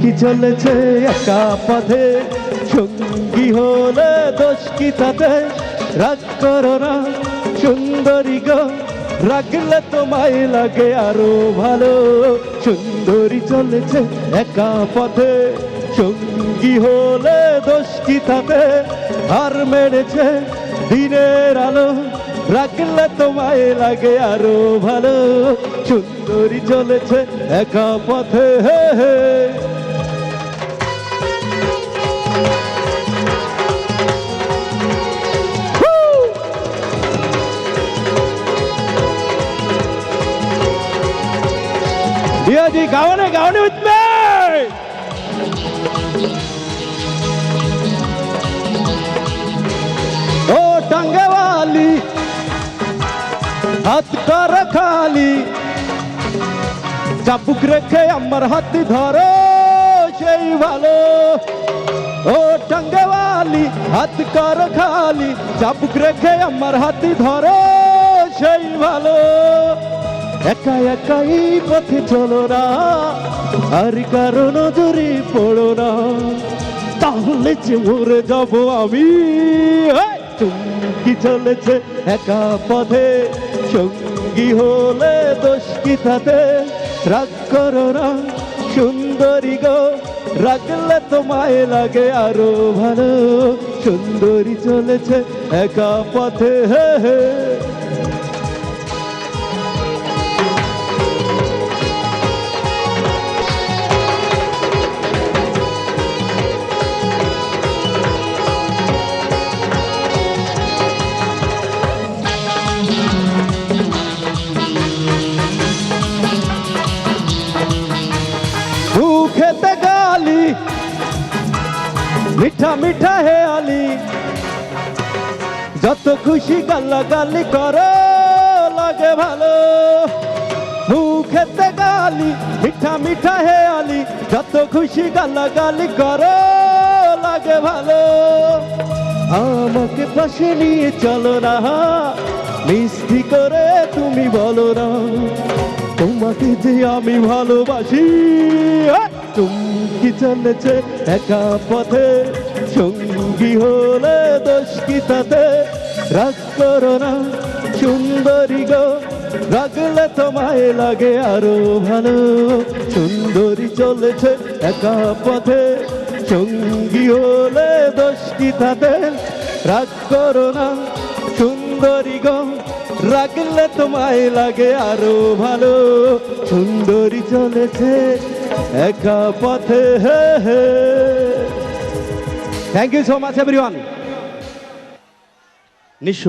কি চলেছে একা পথে, সঙ্গী হলে দোষ কি তাতে? রাগ করো না সুন্দরী গো, রাখলে তোমায় লাগে আরো ভালো। সুন্দরী চলেছে একা পথে, সঙ্গী হলে দোষ কি তাতে? আর মেরেছে দিনের আলো, রাখলে তোমায় লাগে আরো ভালো। সুন্দরী চলেছে একা পথে, হে হে। दिया जी गाओने गाओने with me। ओ टंगे वाली हाथ कर खाली, চাবুক রেখে আমার হাত ধরো সেই ভালো। ও টাঙ্গেওয়ালি হাত কর খালি, চাবুক রেখে আমার হাত ধরো সেই ভালো। একা একাই পথে চলো না, আর কারো নজরে পড়ো না, তাহলে যে মরে যাব আমি। চুমকি চলেছে একা পথে, সঙ্গী হলে দোষ কি তাতে? রাগ করো না সুন্দরী গো, রাখলে তোমায় লাগে আরো ভালো। সুন্দরী চলেছে একা পথে, হে হে। খেতে গালি মিঠা মিঠা হে আলি, যত খুশি গালাগালি করো লাগে ভালো। মুখেতে গালি মিঠা মিঠা হে আলি, যত খুশি গালাগালি করো লাগে ভালো। আমাকে পাশে নিয়ে চলো না, মিষ্টি করে তুমি বলো না, তোমাকে যে আমি ভালোবাসি। চুমকি চলেছে একা পথে, সঙ্গী হলে দোষ কি তাতে? রাগ করো না সুন্দরী গো, রাগলে তোমায় লাগে আরো ভালো। সুন্দরী চলেছে একা পথে, সঙ্গী হলে দোষ কি তাতে? রাগ করো না সুন্দরী গো, রাখলে তোমায় লাগে আরো ভালো। সুন্দরী চলেছে একা পথে, হে হে। Thank you so much everyone. নিঃস্ব।